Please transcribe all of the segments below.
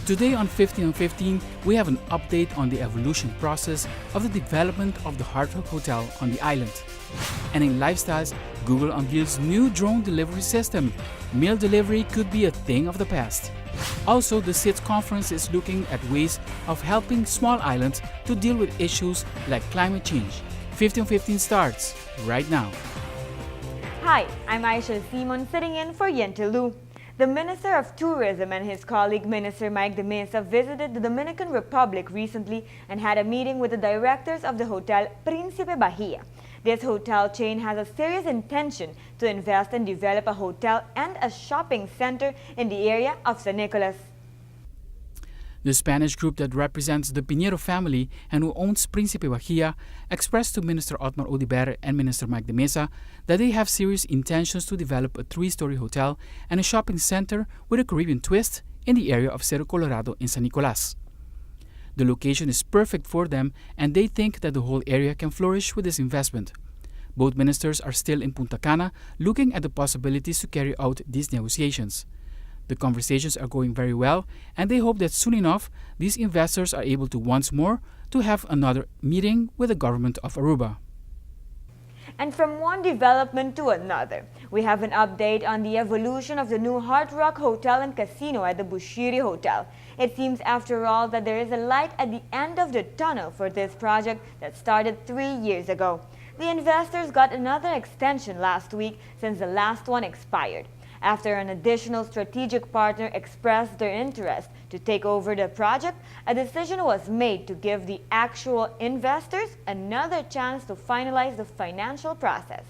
Today on 15 on 15, we have an update on the evolution process of the development of the Hard Rock Hotel on the island. And in lifestyles, Google unveils new drone delivery system. Meal delivery could be a thing of the past. Also, the CITES conference is looking at ways of helping small islands to deal with issues like climate change. 15 on 15 starts right now. Hi, I'm Ichelle Simon sitting in for Yentilu. The Minister of Tourism and his colleague Minister Mike de Mesa visited the Dominican Republic recently and had a meeting with the directors of the Hotel Príncipe Bahia. This hotel chain has a serious intention to invest and develop a hotel and a shopping center in the area of San Nicolas. The Spanish group that represents the Pinheiro family and who owns Príncipe Bahia expressed to Minister Otmar Odiber and Minister Mike de Mesa that they have serious intentions to develop a 3-story hotel and a shopping center with a Caribbean twist in the area of Cerro Colorado in San Nicolas. The location is perfect for them and they think that the whole area can flourish with this investment. Both ministers are still in Punta Cana looking at the possibilities to carry out these negotiations. The conversations are going very well and they hope that soon enough these investors are able to once more to have another meeting with the government of Aruba. And from one development to another, we have an update on the evolution of the new Hard Rock Hotel and Casino at the Bushiri Hotel. It seems after all that there is a light at the end of the tunnel for this project that started 3 years ago. The investors got another extension last week since the last one expired. After an additional strategic partner expressed their interest to take over the project, a decision was made to give the actual investors another chance to finalize the financial process.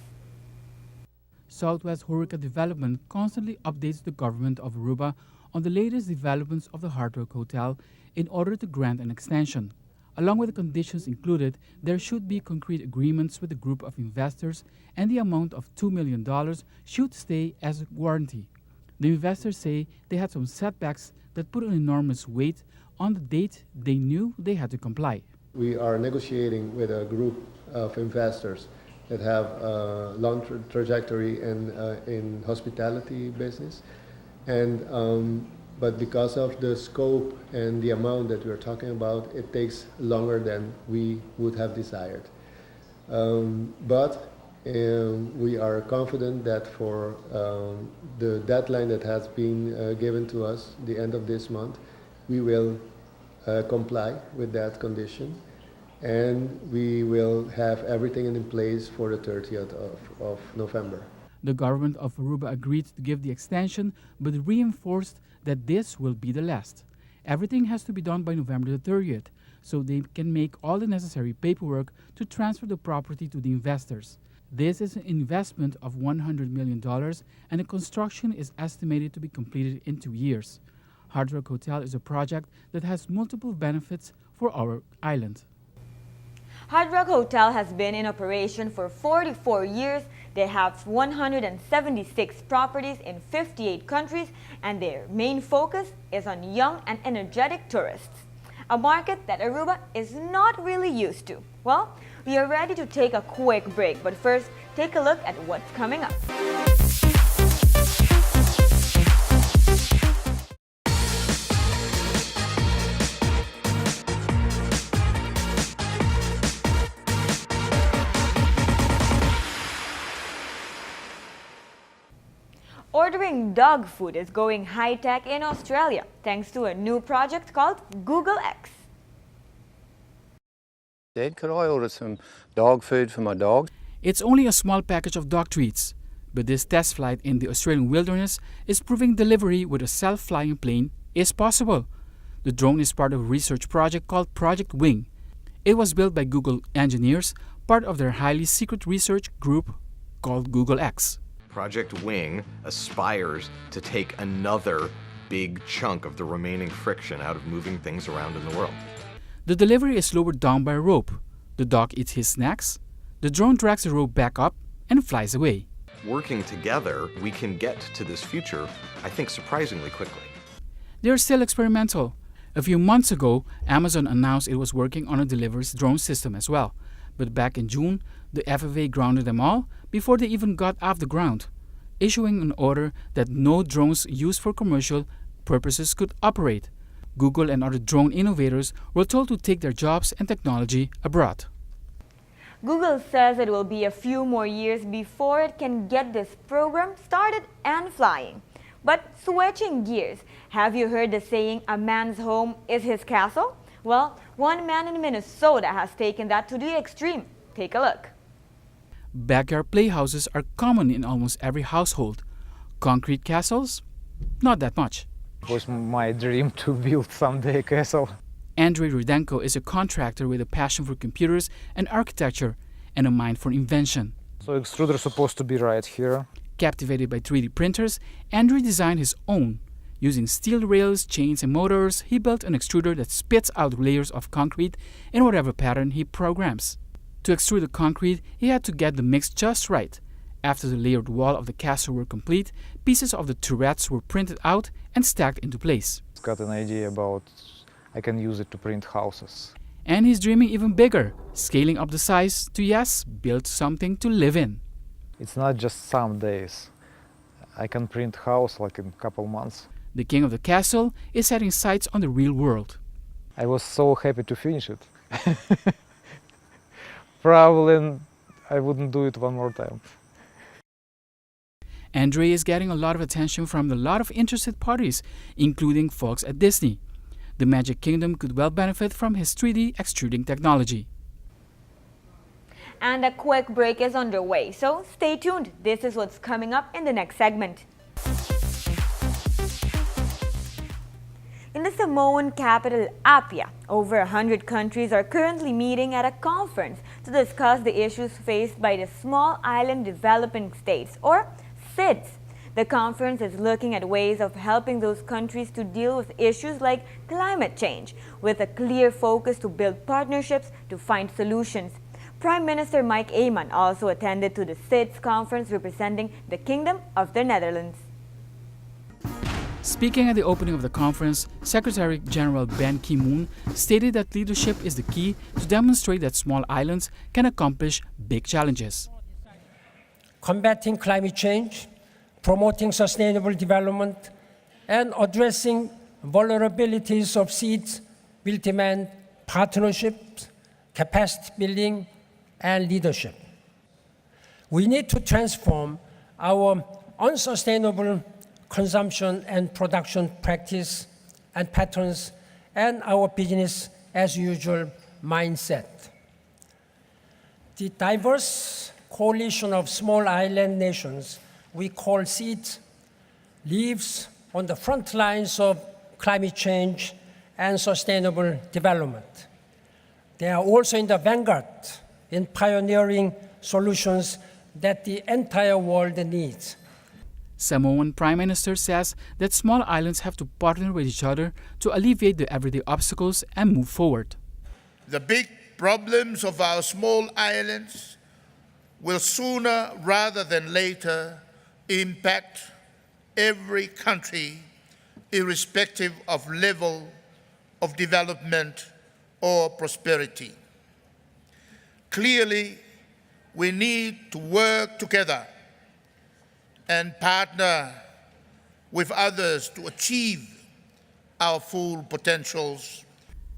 Southwest Horeca Development constantly updates the government of Aruba on the latest developments of the Hard Rock Hotel in order to grant an extension. Along with the conditions included, there should be concrete agreements with a group of investors and the amount of $2 million should stay as a guarantee. The investors say they had some setbacks that put an enormous weight on the date they knew they had to comply. We are negotiating with a group of investors that have a long trajectory in hospitality business, but because of the scope and the amount that we're talking about, it takes longer than we would have desired. But we are confident that for the deadline that has been given to us, the end of this month, we will comply with that condition and we will have everything in place for the 30th of November. The government of Aruba agreed to give the extension but reinforced that this will be the last. Everything has to be done by November the 30th, so they can make all the necessary paperwork to transfer the property to the investors. This is an investment of $100 million and the construction is estimated to be completed in 2 years. Hard Rock Hotel is a project that has multiple benefits for our island. Hard Rock Hotel has been in operation for 44 years. They have 176 properties in 58 countries and their main focus is on young and energetic tourists, a market that Aruba is not really used to. Well, we are ready to take a quick break, but first, take a look at what's coming up. Ordering dog food is going high-tech in Australia thanks to a new project called Google X. Dad, could I order some dog food for my dog? It's only a small package of dog treats, but this test flight in the Australian wilderness is proving delivery with a self-flying plane is possible. The drone is part of a research project called Project Wing. It was built by Google engineers, part of their highly secret research group called Google X. Project Wing aspires to take another big chunk of the remaining friction out of moving things around in the world. The delivery is lowered down by a rope. The dog eats his snacks. The drone drags the rope back up and flies away. Working together, we can get to this future, I think, surprisingly quickly. They are still experimental. A few months ago, Amazon announced it was working on a delivery drone system as well. But back in June, the FAA grounded them all before they even got off the ground, issuing an order that no drones used for commercial purposes could operate. Google and other drone innovators were told to take their jobs and technology abroad. Google says it will be a few more years before it can get this program started and flying. But switching gears, have you heard the saying, a man's home is his castle? Well, one man in Minnesota has taken that to the extreme. Take a look. Backyard playhouses are common in almost every household. Concrete castles? Not that much. It was my dream to build someday a castle. Andrei Rudenko is a contractor with a passion for computers and architecture and a mind for invention. So extruder is supposed to be right here. Captivated by 3D printers, Andrew designed his own. Using steel rails, chains, and motors, he built an extruder that spits out layers of concrete in whatever pattern he programs. To extrude the concrete, he had to get the mix just right. After the layered wall of the castle were complete, pieces of the turrets were printed out and stacked into place. I've got an idea about I can use it to print houses. And he's dreaming even bigger, scaling up the size to, yes, build something to live in. It's not just some days. I can print house like in a couple months. The king of the castle is setting sights on the real world. I was so happy to finish it. Probably I wouldn't do it one more time. Andre is getting a lot of attention from a lot of interested parties, including folks at Disney. The Magic Kingdom could well benefit from his 3D extruding technology. And a quick break is underway, so stay tuned. This is what's coming up in the next segment. In the Samoan capital, Apia, over 100 countries are currently meeting at a conference to discuss the issues faced by the Small Island Developing States, or SIDS. The conference is looking at ways of helping those countries to deal with issues like climate change, with a clear focus to build partnerships to find solutions. Prime Minister Mike Eman also attended to the SIDS conference representing the Kingdom of the Netherlands. Speaking at the opening of the conference, Secretary General Ban Ki-moon stated that leadership is the key to demonstrate that small islands can accomplish big challenges. Combating climate change, promoting sustainable development, and addressing vulnerabilities of SIDS will demand partnerships, capacity building, and leadership. We need to transform our unsustainable consumption and production practice and patterns and our business as usual mindset. The diverse coalition of small island nations we call SIDS lives on the front lines of climate change and sustainable development. They are also in the vanguard in pioneering solutions that the entire world needs. Samoan Prime Minister says that small islands have to partner with each other to alleviate the everyday obstacles and move forward. The big problems of our small islands will sooner rather than later impact every country, irrespective of level of development or prosperity. Clearly, we need to work together and partner with others to achieve our full potentials.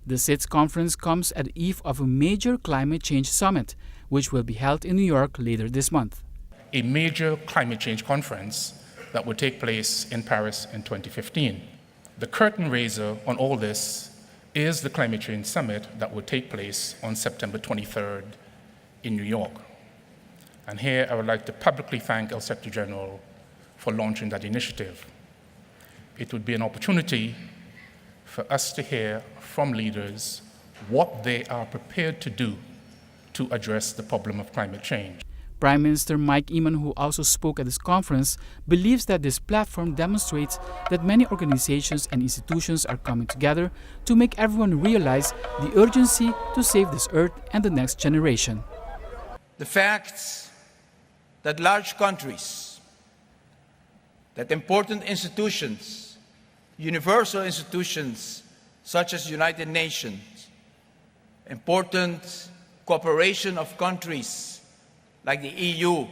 The SIDS conference comes at the eve of a major climate change summit, which will be held in New York later this month. A major climate change conference that will take place in Paris in 2015. The curtain raiser on all this is the climate change summit that will take place on September 23rd in New York. And here I would like to publicly thank El Secretary General for launching that initiative. It would be an opportunity for us to hear from leaders what they are prepared to do to address the problem of climate change. Prime Minister Mike Eman, who also spoke at this conference, believes that this platform demonstrates that many organizations and institutions are coming together to make everyone realize the urgency to save this earth and the next generation. The fact that large countries, that important institutions, universal institutions such as the United Nations, important cooperation of countries like the EU,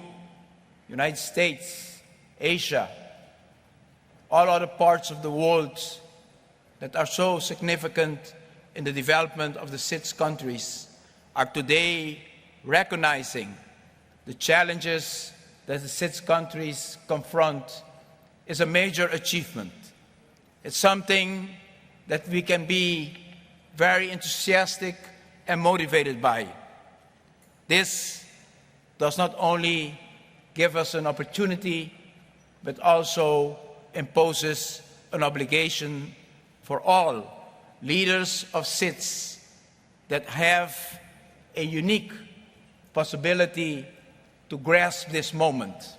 United States, Asia, all other parts of the world that are so significant in the development of the SIDS countries are today recognizing the challenges that the SIDS countries confront is a major achievement. It's something that we can be very enthusiastic and motivated by. This does not only give us an opportunity, but also imposes an obligation for all leaders of SIDS that have a unique possibility to grasp this moment.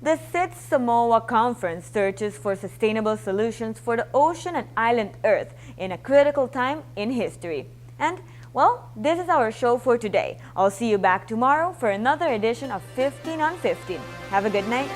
The SIDS Samoa Conference searches for sustainable solutions for the ocean and island Earth in a critical time in history. And, well, this is our show for today. I'll see you back tomorrow for another edition of 15 on 15. Have a good night.